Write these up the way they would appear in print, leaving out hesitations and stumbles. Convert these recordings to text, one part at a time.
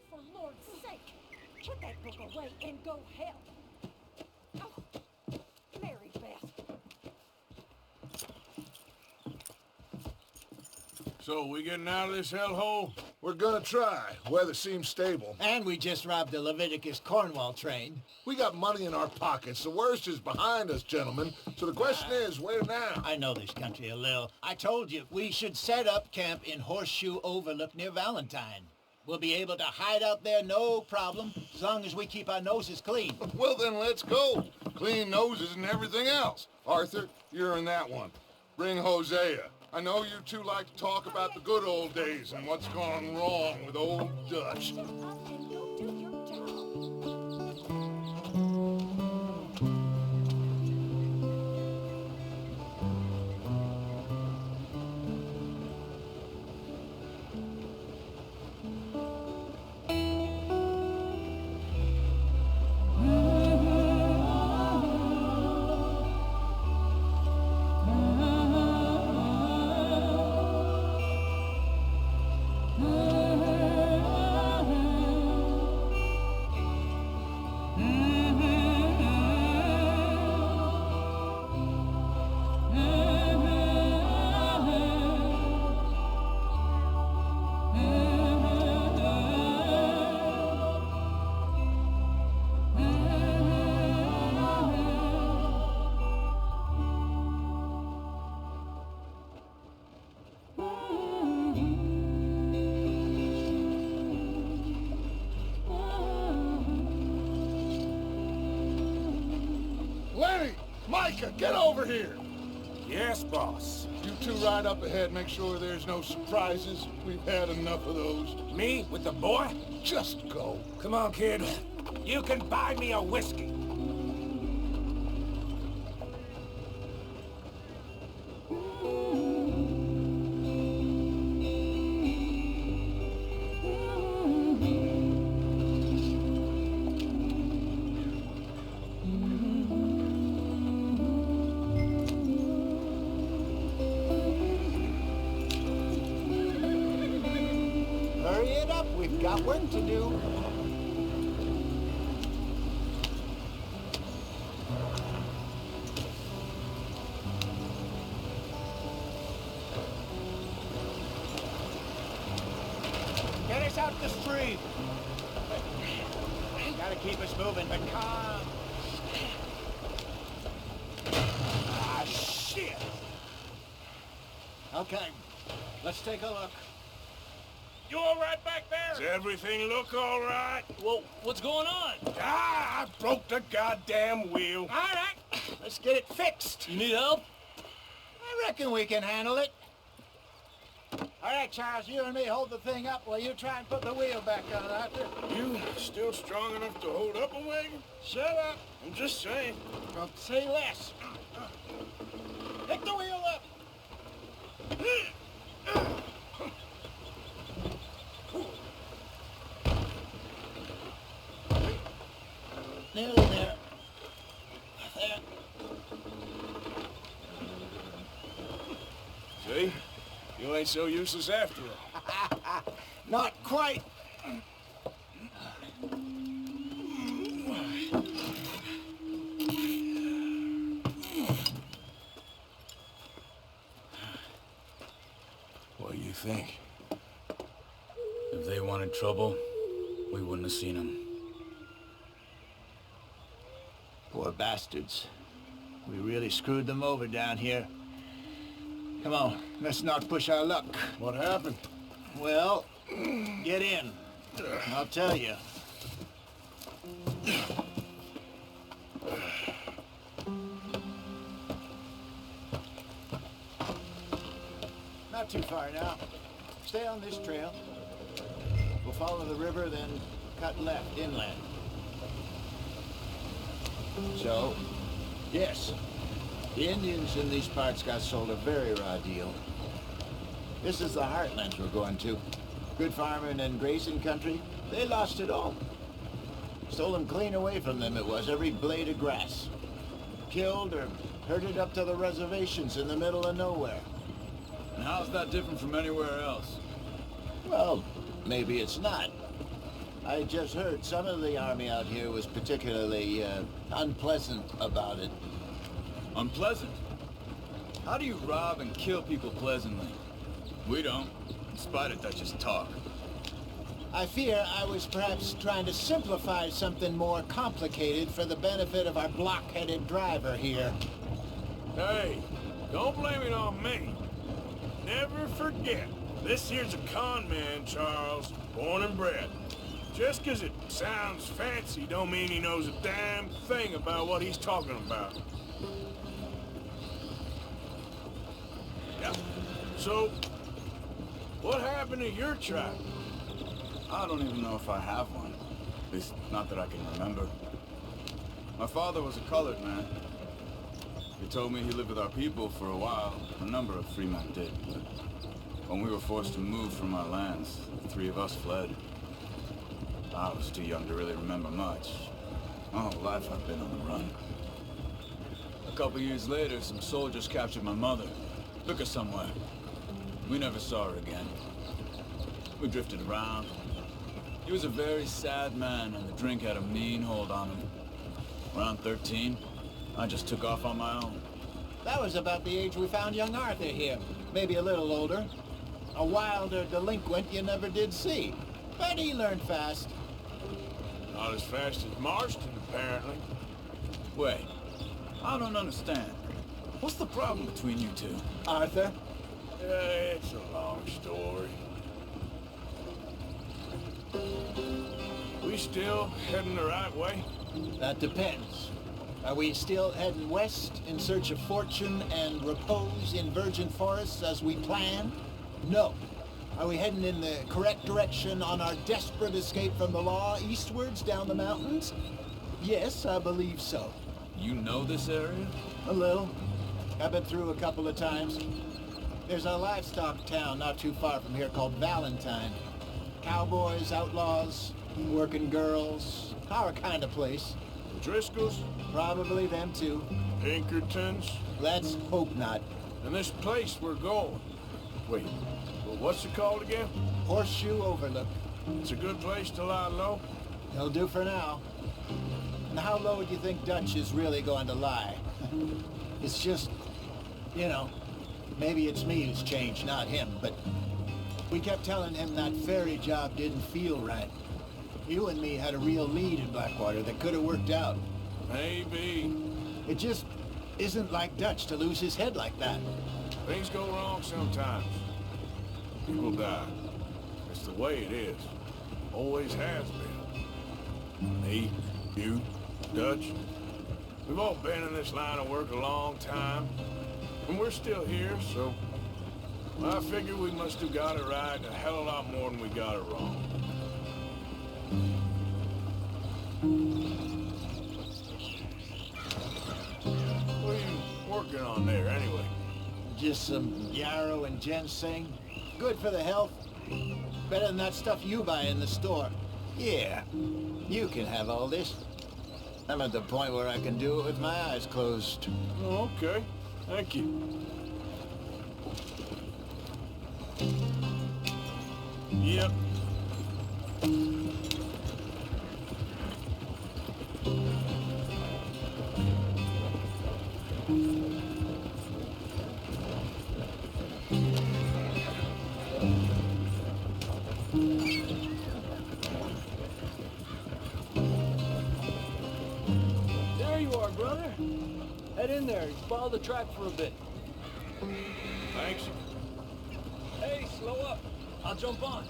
for Lord's sake, put that book away and go help. Oh, Mary Beth. So, we getting out of this hellhole? We're gonna try. Weather seems stable. And we just robbed the Leviticus Cornwall train. We got money in our pockets. The worst is behind us, gentlemen. So the question is, where now? I know this country a little. I told you, we should set up camp in Horseshoe Overlook near Valentine. We'll be able to hide out there no problem, as long as we keep our noses clean. Well, then let's go. Clean noses and everything else. Arthur, you're in that one. Bring Hosea. I know you two like to talk about the good old days and what's gone wrong with old Dutch. Shut up and go do your job. Lenny! Micah, get over here! Yes, boss. You two ride up ahead, make sure there's no surprises. We've had enough of those. Me with the boy? Just go. Come on, kid. You can buy me a whiskey. Hurry it up, we've got work to do. Get us out the street. Gotta keep us moving, but calm. Ah, shit! Okay, let's take a look. You all right back there? Does everything look all right? Well, what's going on? Ah, I broke the goddamn wheel. All right, let's get it fixed. You need help? I reckon we can handle it. All right, Charles, you and me hold the thing up while you try and put the wheel back on, Arthur. You still strong enough to hold up a wagon? Shut up. I'm just saying. Don't say less. Pick the wheel up. Nearly there. There. See? You ain't so useless after all. Not quite. What do you think? If they wanted trouble, we wouldn't have seen them. Poor bastards. We really screwed them over down here. Come on, let's not push our luck. What happened? Well, get in. I'll tell you. Not too far now. Stay on this trail. We'll follow the river, then cut left inland. So, yes, the Indians in these parts got sold a very raw deal. This is the heartlands we're going to. Good farming and grazing country, they lost it all. Stole them clean away from them, it was, every blade of grass. Killed or herded up to the reservations in the middle of nowhere. And how's that different from anywhere else? Well, maybe it's not. I just heard some of the army out here was particularly unpleasant about it. Unpleasant? How do you rob and kill people pleasantly? We don't, in spite of Dutch's talk. I fear I was perhaps trying to simplify something more complicated for the benefit of our block-headed driver here. Hey, don't blame it on me. Never forget, this here's a con man, Charles, born and bred. Just 'cause it sounds fancy don't mean he knows a damn thing about what he's talking about. Yeah. So, what happened to your tribe? I don't even know if I have one. At least, not that I can remember. My father was a colored man. He told me he lived with our people for a while. A number of free men did, but when we were forced to move from our lands, the three of us fled. I was too young to really remember much. My whole life I've been on the run. A couple years later, some soldiers captured my mother. Took her somewhere. We never saw her again. We drifted around. He was a very sad man, and the drink had a mean hold on him. Around 13, I just took off on my own. That was about the age we found young Arthur here. Maybe a little older. A wilder delinquent you never did see. But he learned fast. Not as fast as Marston, apparently. Wait, I don't understand. What's the problem between you two? Arthur? It's a long story. We still heading the right way? That depends. Are we still heading west in search of fortune and repose in virgin forests as we planned? No. Are we heading in the correct direction on our desperate escape from the law eastwards down the mountains? Yes, I believe so. You know this area? A little. I've been through a couple of times. There's a livestock town not too far from here called Valentine. Cowboys, outlaws, working girls, our kind of place. Driscoll's? Probably them too. Pinkertons? Let's hope not. And this place we're going. Wait, well, what's it called again? Horseshoe Overlook. It's a good place to lie low? It'll do for now. And how low do you think Dutch is really going to lie? It's just, you know, maybe it's me who's changed, not him, but we kept telling him that ferry job didn't feel right. You and me had a real lead in Blackwater that could have worked out. Maybe. It just isn't like Dutch to lose his head like that. Things go wrong sometimes. People die. It's the way it is. Always has been. Me, you, Dutch. We've all been in this line of work a long time. And we're still here, so I figure we must have got it right a hell of a lot more than we got it wrong. What are you working on there, anyway? Just some yarrow and ginseng. Good for the health. Better than that stuff you buy in the store. Yeah, you can have all this. I'm at the point where I can do it with my eyes closed. Oh, okay. Thank you. Yep. There you are, brother. Head in there. Follow the track for a bit. Thanks. Hey, slow up. I'll jump on.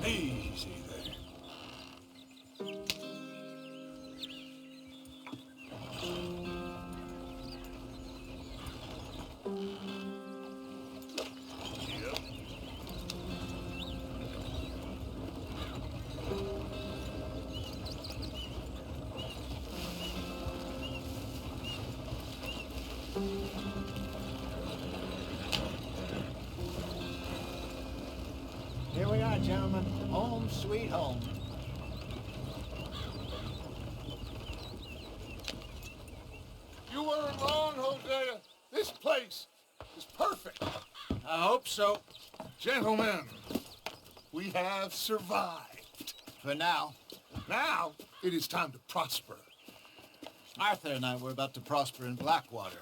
Easy there. Yep. Here we are, gentlemen. Home, sweet home. place is perfect. I hope so. Gentlemen, we have survived. For now. Now, it is time to prosper. Arthur and I were about to prosper in Blackwater.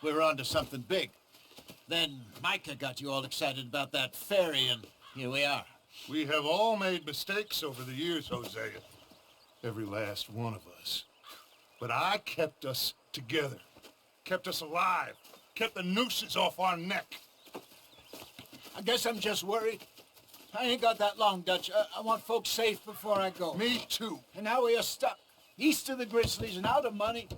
We were onto something big. Then Micah got you all excited about that ferry, and here we are. We have all made mistakes over the years, Hosea. Every last one of us. But I kept us together. Kept us alive. Kept the nooses off our neck. I guess I'm just worried. I ain't got that long, Dutch. I want folks safe before I go. Me too. And now we are stuck, east of the Grizzlies and out of money,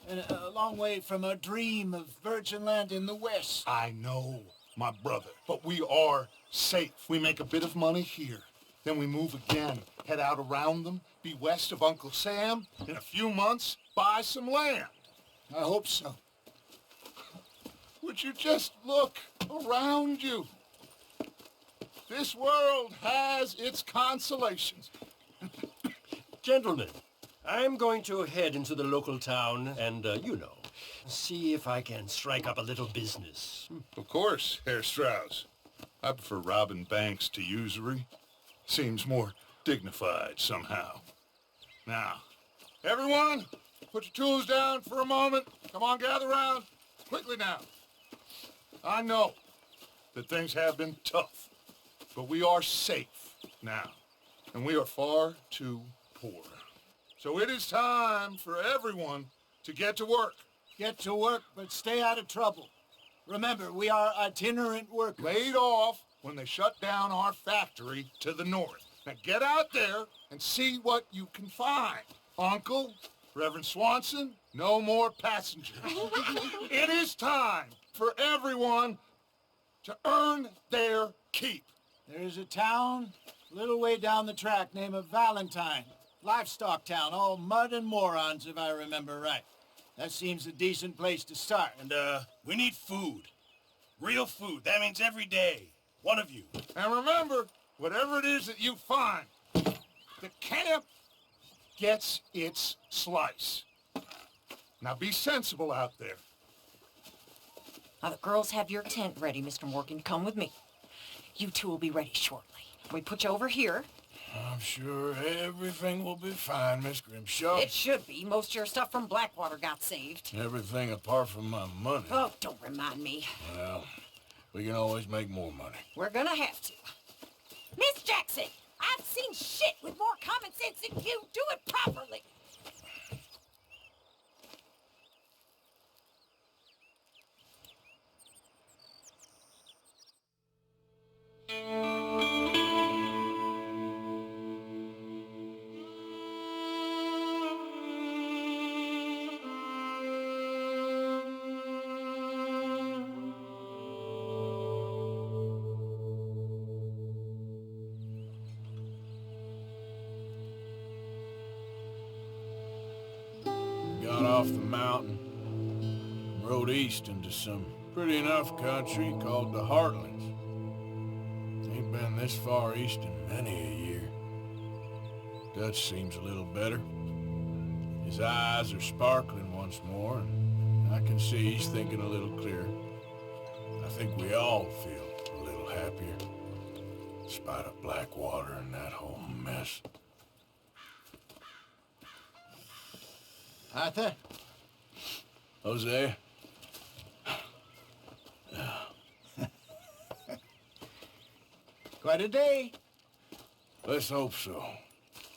and a long way from our dream of virgin land in the west. I know, my brother, but we are safe. We make a bit of money here. Then we move again, head out around them, be west of Uncle Sam. In a few months, buy some land. I hope so. Would you just look around you? This world has its consolations. Gentlemen, I'm going to head into the local town and, see if I can strike up a little business. Of course, Herr Strauss. I prefer robbing banks to usury. Seems more dignified somehow. Now, everyone, put your tools down for a moment. Come on, gather round. Quickly now. I know that things have been tough, but we are safe now, and we are far too poor. So it is time for everyone to get to work. Get to work, but stay out of trouble. Remember, we are itinerant workers. Laid off when they shut down our factory to the north. Now get out there and see what you can find. Uncle, Reverend Swanson, no more passengers. It is time for everyone to earn their keep. There is a town a little way down the track named Valentine. Livestock town, all mud and morons, if I remember right. That seems a decent place to start. And, we need food. Real food. That means every day. One of you. And remember, whatever it is that you find, the camp gets its slice. Now be sensible out there. Now, the girls have your tent ready, Mr. Morgan. Come with me. You two will be ready shortly. We put you over here. I'm sure everything will be fine, Miss Grimshaw. It should be. Most of your stuff from Blackwater got saved. Everything apart from my money. Oh, don't remind me. Well, we can always make more money. We're gonna have to. Miss Jackson, I've seen shit with more common sense than you. Do it properly. Got off the mountain, rode east into some pretty enough country called the Heartlands. Ain't been this far east in many a year. Dutch seems a little better. His eyes are sparkling once more, and I can see he's thinking a little clearer. I think we all feel a little happier, in spite of Blackwater and that whole mess. Arthur? Hosea? Quite a day. Let's hope so.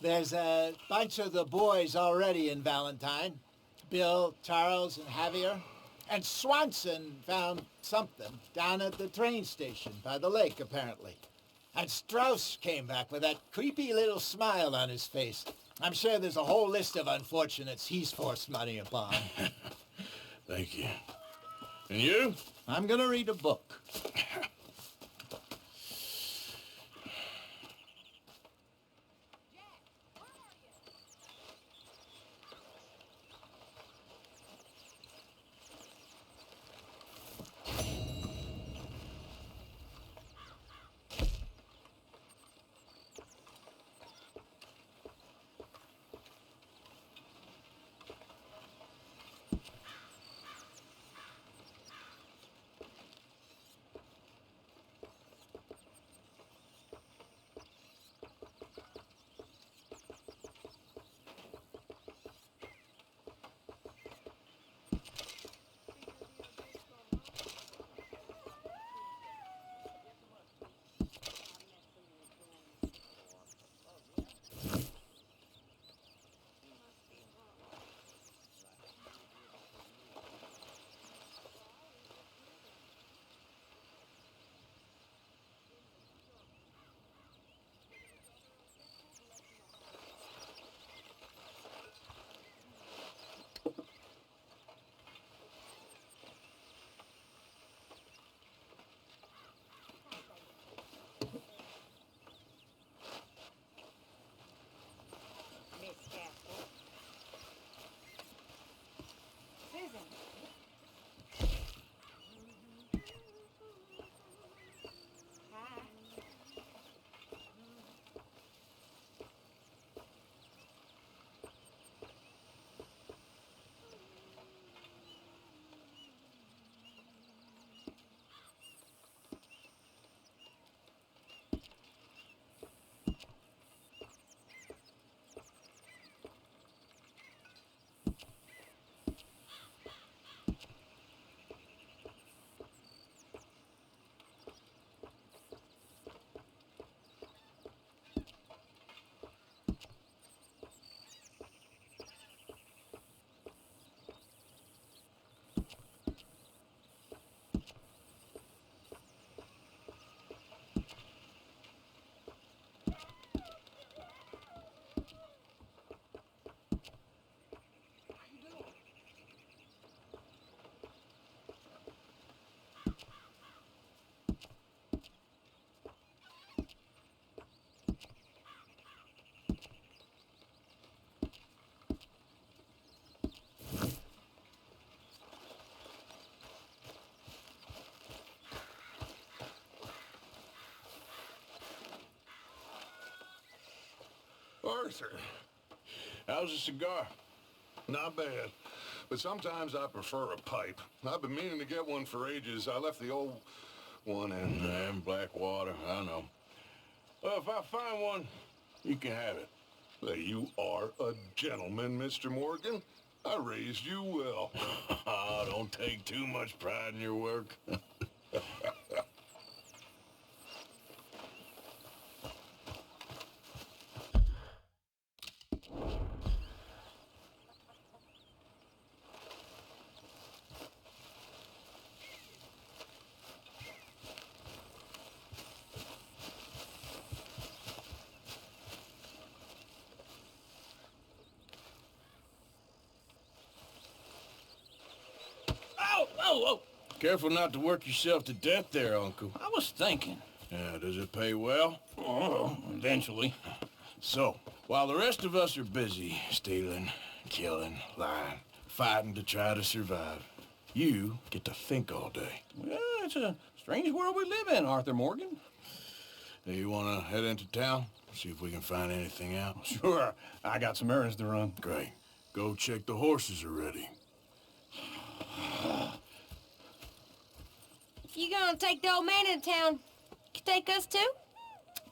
There's a bunch of the boys already in Valentine. Bill, Charles, and Javier. And Swanson found something down at the train station by the lake, apparently. And Strauss came back with that creepy little smile on his face. I'm sure there's a whole list of unfortunates he's forced money upon. Thank you. And you? I'm gonna read a book. Arthur. How's the cigar? Not bad. But sometimes I prefer a pipe. I've been meaning to get one for ages. I left the old one in... And Blackwater, I know. Well, if I find one, you can have it. You are a gentleman, Mr. Morgan. I raised you well. Don't take too much pride in your work. Oh! Careful not to work yourself to death there, Uncle. I was thinking. Yeah, does it pay well? Oh, eventually. So, while the rest of us are busy stealing, killing, lying, fighting to try to survive, you get to think all day. Well, it's a strange world we live in, Arthur Morgan. Do you want to head into town? See if we can find anything out? Sure, I got some errands to run. Great. Go check the horses are ready. You gonna take the old man into town? You take us too?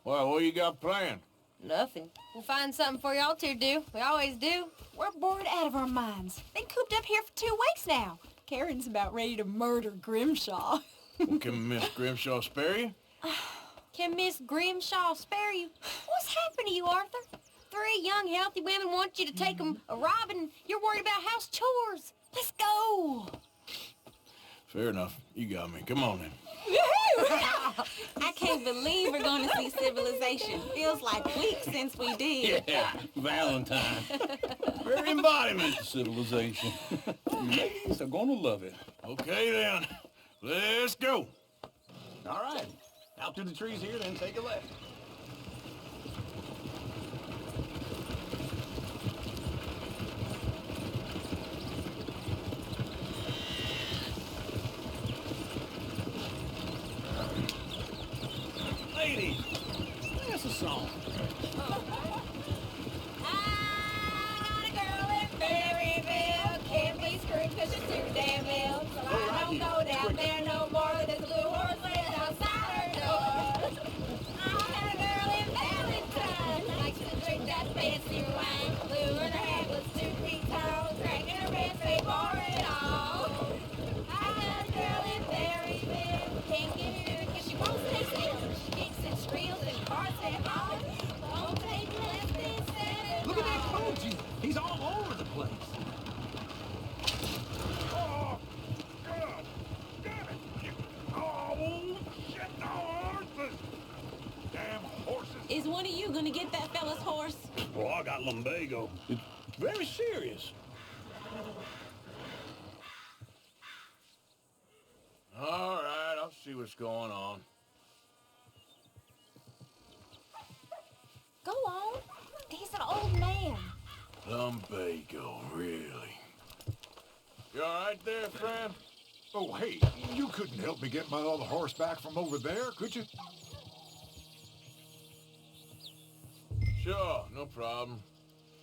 Well, what you got planned? Nothing. We'll find something for y'all to do. We always do. We're bored out of our minds. Been cooped up here for 2 weeks now. Karen's about ready to murder Grimshaw. Well, can Miss Grimshaw spare you? Can Miss Grimshaw spare you? What's happened to you, Arthur? 3 young, healthy women want you to take them a robbing. You're worried about house chores. Let's go. Fair enough. You got me. Come on then. I can't believe we're going to see civilization. Feels like weeks since we did. Yeah, Valentine. Very embodiment of civilization. You ladies are gonna love it. Okay then. Let's go. All right. Out through the trees here, then take a left. Ladies, sing us a song. I got a girl in Berryville. Can't be screwed 'cause she's too damn ill. So I don't go down there no more. There's a blue horse laying outside her door. I had a girl in Valentine. Likes to drink that fancy wine. Blue and her head was 2 feet tall. Drinking her best they for it all. I got a girl in Berryville. Can't get her 'cause she won't stay still. She kicks and squeals and barks and hollers. Won't take less than 7 Look at that hours. coach. He's all over the place. Oh, God! Damn it! Oh, shit! The horses! Damn horses! Is one of you going to get that fella's horse? Oh, I got lumbago. It's very serious. All right, I'll see what's going on. Go on. He's an old man. Lumbago, really? You all right there, friend? Oh, hey, you couldn't help me get my other horse back from over there, could you? Sure, no problem.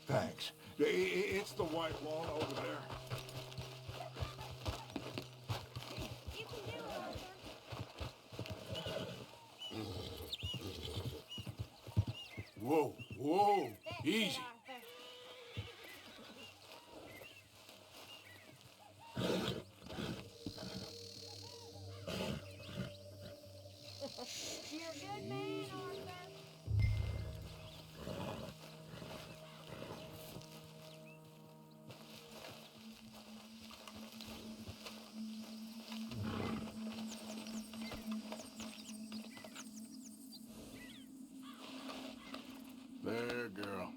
Thanks. It's the white one over there. You can do it, Arthur. Whoa, whoa, easy. You're a good man, Arthur. There, girl.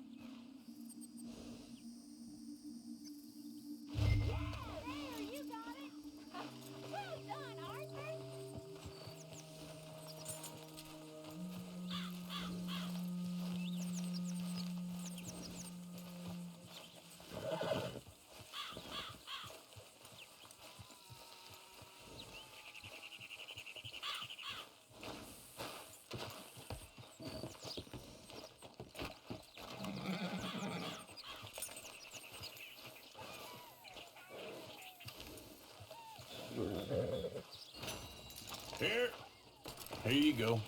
Here you go.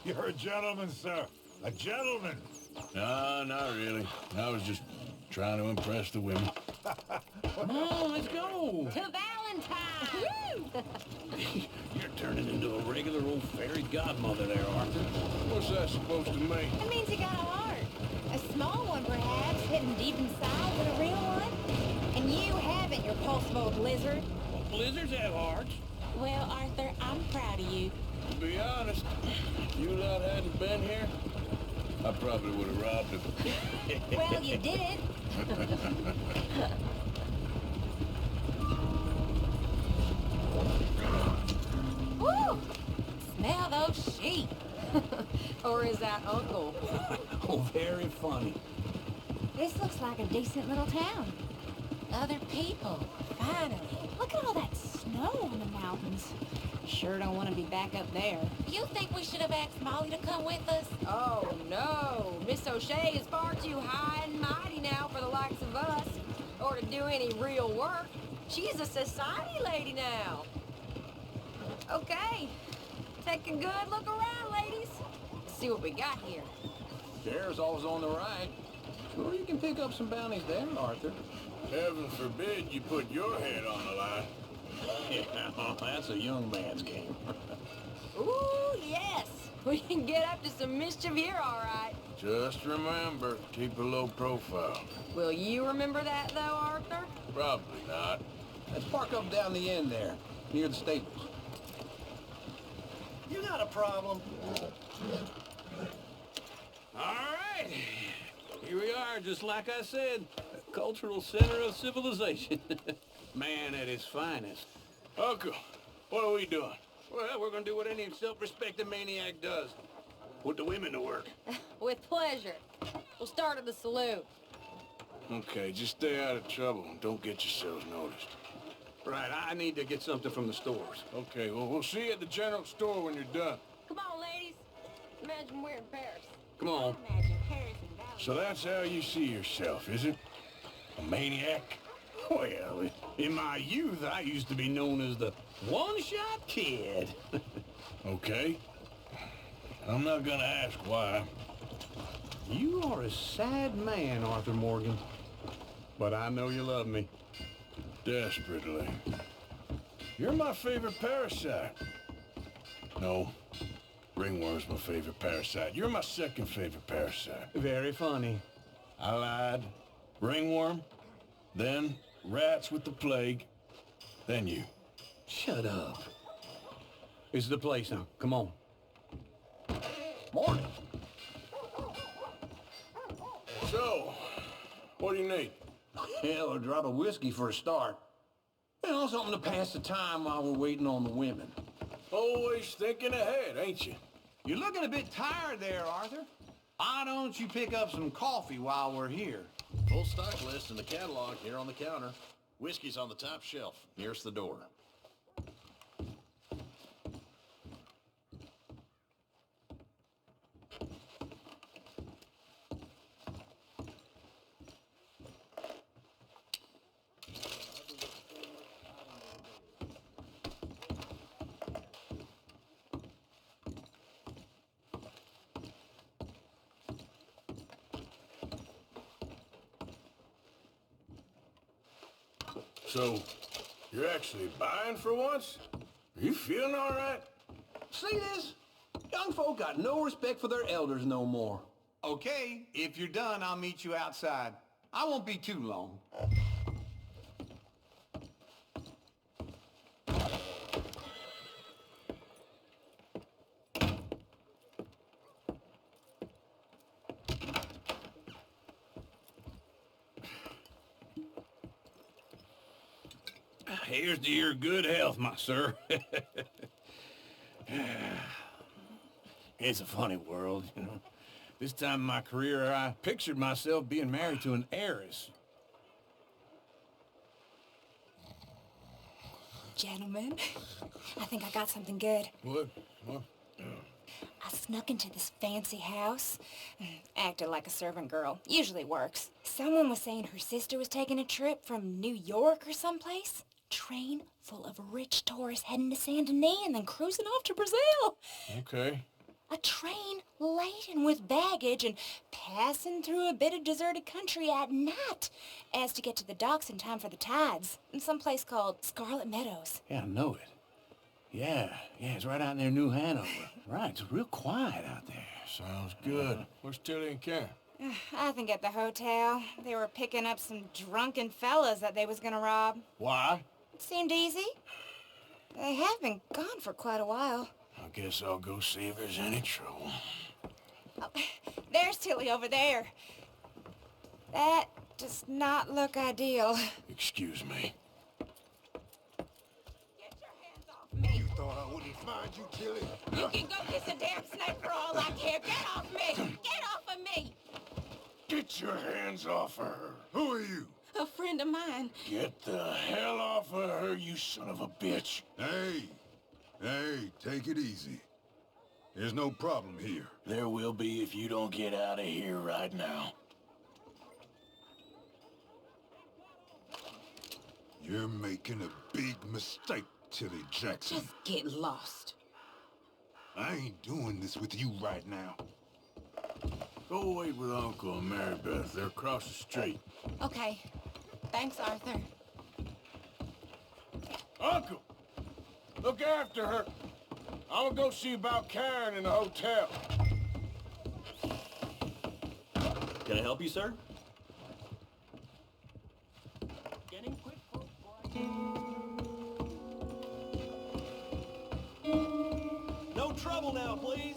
You're a gentleman, sir. A gentleman. No, not really. I was just trying to impress the women. Come on, let's go. To Valentine! You're turning into a regular old fairy godmother there, Arthur. What's that supposed to mean? It means you got a heart. A small one, perhaps, hidden deep inside, but a real one. And you haven't, you pulse-bold lizard. Well, blizzards have hearts. Well, Arthur, I'm proud of you. To be honest, if you lot hadn't been here, I probably would have robbed him. Well, you did. Woo! Smell those sheep. Or is that Uncle? Oh, very funny. This looks like a decent little town. Other people, finally. Look at all that snow on the mountains. Sure don't want to be back up there. You think we should have asked Molly to come with us? Oh, no. Miss O'Shea is far too high and mighty now for the likes of us. Or to do any real work. She's a society lady now. Okay. Take a good look around, ladies. See what we got here. Sheriff's always on the right. Sure you can pick up some bounties there, Arthur. Heaven forbid you put your head on the line. Yeah, that's a young man's game. Ooh, yes. We can get up to some mischief here, all right. Just remember, keep a low profile. Will you remember that, though, Arthur? Probably not. Let's park up down the end there, near the stables. You got a problem? All right. Here we are, just like I said. A cultural center of civilization. Man at his finest. Uncle, what are we doing? Well, we're gonna do what any self-respecting maniac does. Put the women to work. With pleasure. We'll start at the saloon. Okay, just stay out of trouble and don't get yourselves noticed. Right, I need to get something from the stores. Okay, well, we'll see you at the general store when you're done. Come on, ladies. Imagine we're in Paris. Come on. Imagine Paris and Valentine. So that's how you see yourself, is it? A maniac? Well, in my youth, I used to be known as the one-shot kid. Okay. I'm not gonna ask why. You are a sad man, Arthur Morgan. But I know you love me. Desperately. You're my favorite parasite. No, ringworm's my favorite parasite. You're my second favorite parasite. Very funny. I lied. Ringworm, then rats with the plague, then you. Shut up. This is the place now. Come on. Morning. So, what do you need? Hell, a drop of whiskey for a start. You know, something to pass the time while we're waiting on the women. Always thinking ahead, ain't you? You're looking a bit tired there, Arthur. Why don't you pick up some coffee while we're here? Full stock list in the catalog here on the counter. Whiskey's on the top shelf, nearest the door. So, you're actually buying for once? Are you feeling all right? See this? Young folk got no respect for their elders no more. Okay, if you're done, I'll meet you outside. I won't be too long. Here's to your good health, my sir. It's a funny world, you know. This time in my career, I pictured myself being married to an heiress. Gentlemen, I think I got something good. What? I snuck into this fancy house, acted like a servant girl. Usually works. Someone was saying her sister was taking a trip from New York or someplace. train full of rich tourists heading to Saint Denis and then cruising off to Brazil. Okay. A train laden with baggage and passing through a bit of deserted country at night as to get to the docks in time for the tides in some place called Scarlet Meadows. Yeah, I know it. Yeah, it's right out near New Hanover. Right, it's real quiet out there. Sounds good. Where's Tilly and Karen? I think at the hotel. They were picking up some drunken fellas that they was gonna rob. Why? It seemed easy. They have been gone for quite a while. I guess I'll go see if there's any trouble. Oh, there's Tilly over there. That does not look ideal. Excuse me. Get your hands off me. You thought I wouldn't find you, Tilly? You can go kiss a damn snake for all I care. Get off me! Get off of me! Get your hands off of her. Who are you? A friend of mine. Get the hell off of her, you son of a bitch. Hey, take it easy. There's no problem here. There will be if you don't get out of here right now. You're making a big mistake, Tilly Jackson. Just get lost. I ain't doing this with you right now. Go wait with Uncle and Mary Beth. They're across the street. Okay. Thanks, Arthur. Uncle! Look after her. I'm gonna go see about Karen in the hotel. Can I help you, sir? No trouble now, please.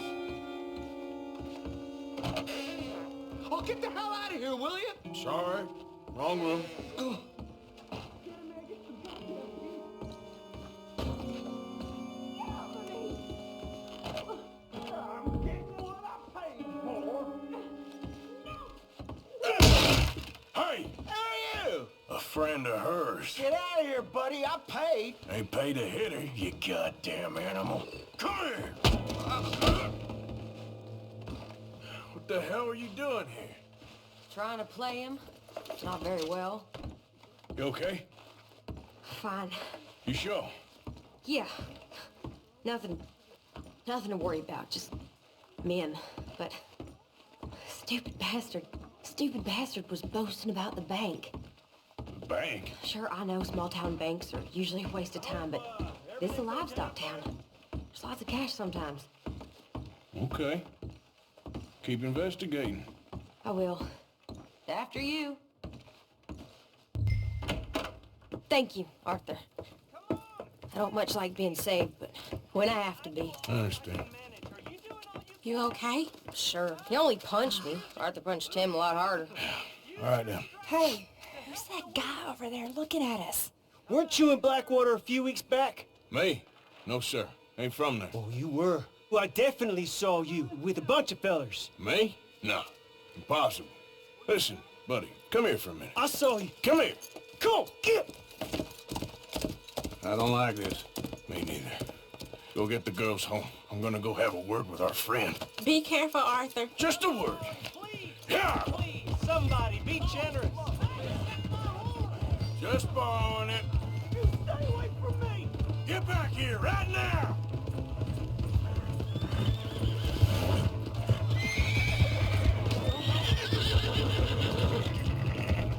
Oh, get the hell out of here, will you? Sorry. Wrong room. Hey! Who are you? A friend of hers. Get out of here, buddy. I paid. Ain't paid to hit her, you goddamn animal. Come here! What the hell are you doing here? Trying to play him. Not very well. You okay? Fine. You sure? Yeah. Nothing to worry about. Just men. But stupid bastard was boasting about the bank. The bank? Sure, I know small town banks are usually a waste of time, but this is a livestock town. There's lots of cash sometimes. Okay. Keep investigating. I will. After you. Thank you, Arthur. I don't much like being saved, but when I have to be. I understand. You okay? Sure. He only punched me. Arthur punched him a lot harder. All right, then. Hey, who's that guy over there looking at us? Weren't you in Blackwater a few weeks back? Me? No, sir. Ain't from there. Oh, you were. Well, I definitely saw you with a bunch of fellers. Me? No. Impossible. Listen, buddy, come here for a minute. I saw you. Come here. Come on, get! I don't like this. Me neither. Go get the girls home. I'm gonna go have a word with our friend. Be careful, Arthur. Just a word. Please, Yeah! please, somebody, be generous. Just borrowing it. You stay away from me. Get back here right now!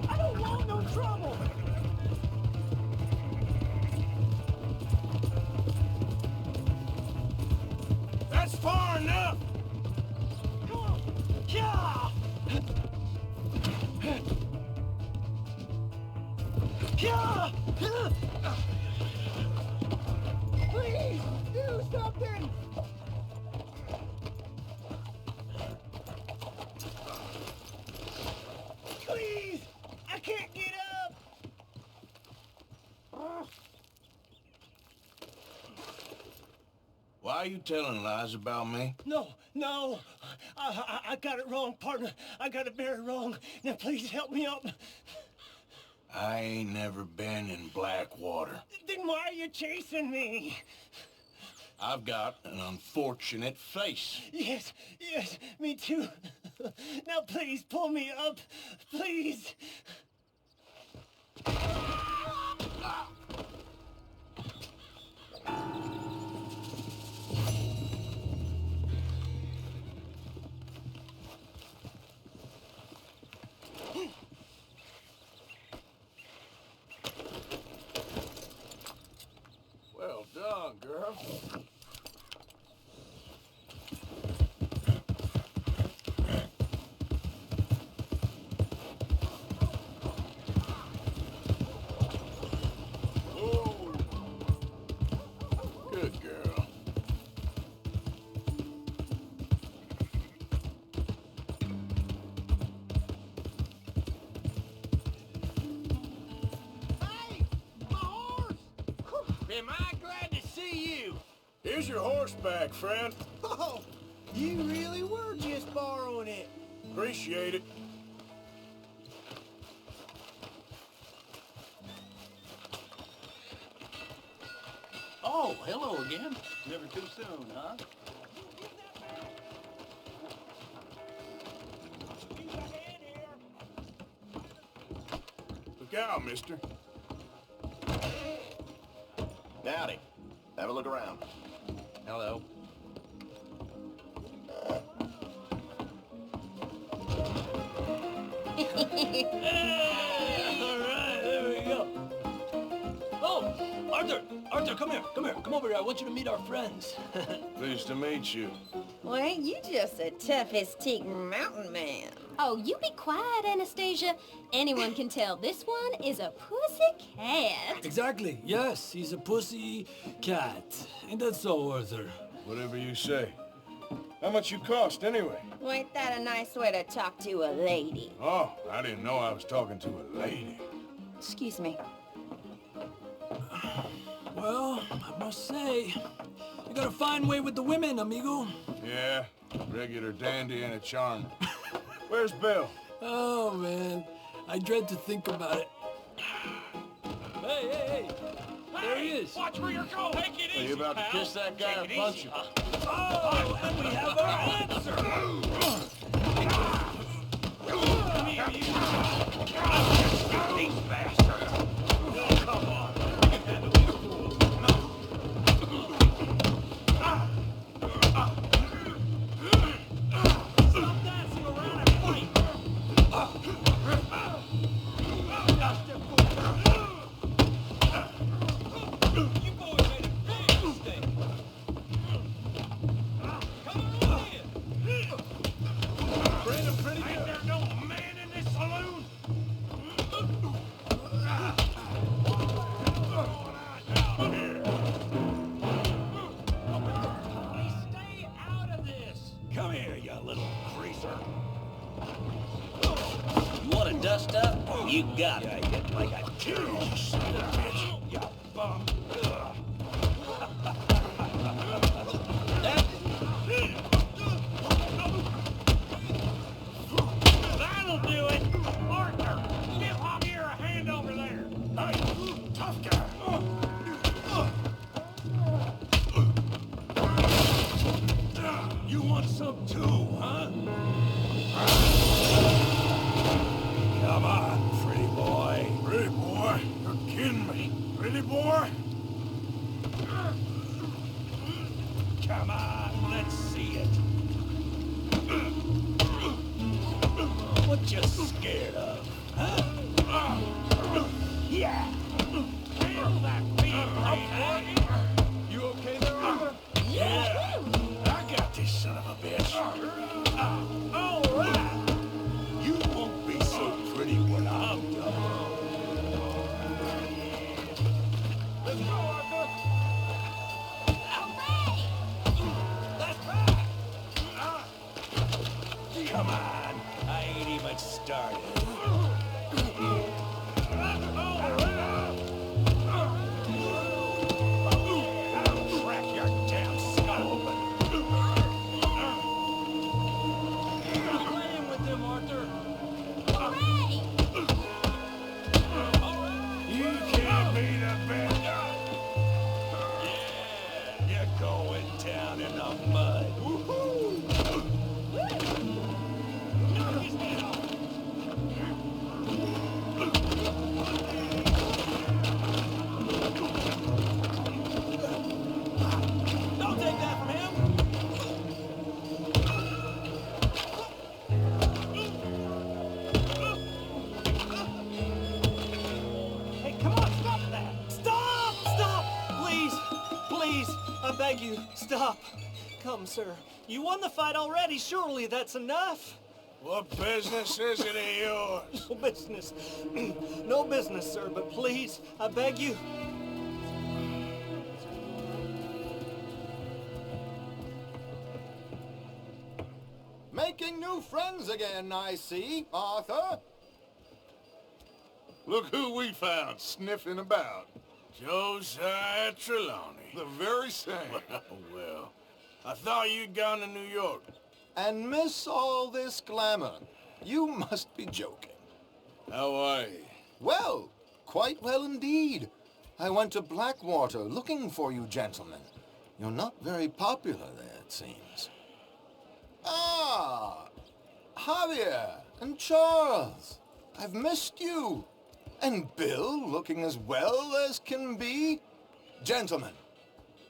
I don't want no trouble. That's far enough! Come on. Yeah. Yeah. Please, do something. Please, I can't get up. Why are you telling lies about me? No, I got it wrong, partner. I got it very wrong. Now please help me up. I ain't never been in Blackwater. Then why are you chasing me? I've got an unfortunate face. Yes, me too. Now please pull me up, please. Well done, girl. Good girl. Am I glad to see you? Here's your horseback, friend. Oh, you really were just borrowing it. Appreciate it. Oh, hello again. Never too soon, huh? Look out, mister. Howdy. Have a look around. Hello. All right, there we go. Oh, Arthur! Arthur, come here, come here. Come over here. I want you to meet our friends. Pleased to meet you. Well, ain't you just the toughest teak mountain man? Oh, you be quiet, Anastasia. Anyone can tell this one is a pussy cat. Exactly. Yes, he's a pussy cat. Ain't that so, Arthur? Whatever you say. How much you cost, anyway? Well, ain't that a nice way to talk to a lady? Oh, I didn't know I was talking to a lady. Excuse me. Well, I must say, you got a fine way with the women, amigo. Yeah, regular dandy and a charmer. Where's Bill? Oh, man. I dread to think about it. Hey, hey, hey. There he is. Watch where you're going. Take it easy, Are you about to kiss that guy or punch him? Oh, and we have our answer. Come here, you. These bastards. Come on. Stop dancing around and fight. You boys made a big mistake. Come on in. Bring him pretty Ain't there no man in this saloon? Stay out of this. Come here, you little greaser. You want to dust up? You got it. Yeah, like I kill you, son of a bitch. You bum. That'll do it. Arthur, give Javier a hand over there. Hey, tough guy. You want some too, huh? Come on, pretty boy. Pretty boy? You're kidding me. Pretty boy? Come on, let's see it. What you scared of, huh? Yeah. Handle that beat, You okay there, Arthur? yeah. I got this son of a bitch. All right. You won't be so pretty when I'm done. Let's go, Arthur. That's right. Come on. I ain't even started. I'll crack your damn skull open. Stop playing with him, Arthur. You can't be the best. Yeah, you're going down in the mud. Knock his head off. Don't take that from him. Hey, come on, stop that! Stop! Stop! Please! I beg you, stop. Come, sir. You won the fight already. Surely that's enough. What business is it of yours? No business. No business, sir, but please, I beg you. Making new friends again, I see, Arthur. Look who we found sniffing about. Josiah Trelawney. The very same. Well, I thought you'd gone to New York. And miss all this glamour. You must be joking. How are you? Well, quite well indeed. I went to Blackwater looking for you gentlemen. You're not very popular there, it seems. Ah, Javier and Charles. I've missed you. And Bill looking as well as can be. Gentlemen,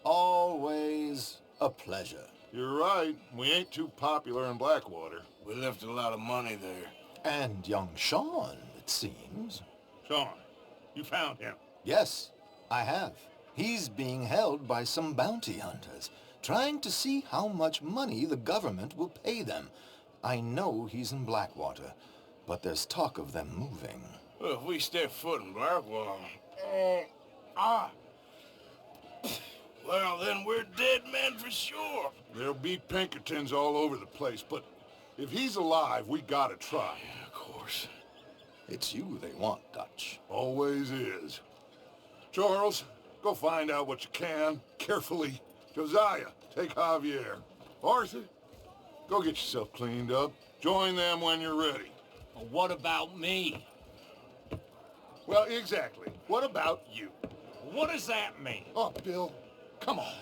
always a pleasure. You're right. We ain't too popular in Blackwater. We left a lot of money there. And young Sean, it seems. Sean, you found him? Yes, I have. He's being held by some bounty hunters, trying to see how much money the government will pay them. I know he's in Blackwater, but there's talk of them moving. Well, if we step foot in Blackwater... Well, then we're dead men for sure. There'll be Pinkertons all over the place, but if he's alive, we gotta try. Yeah, of course. It's you they want, Dutch. Always is. Charles, go find out what you can, carefully. Josiah, take Javier. Arthur, go get yourself cleaned up. Join them when you're ready. Well, what about me? Well, exactly. What about you? What does that mean? Oh, Bill, come on.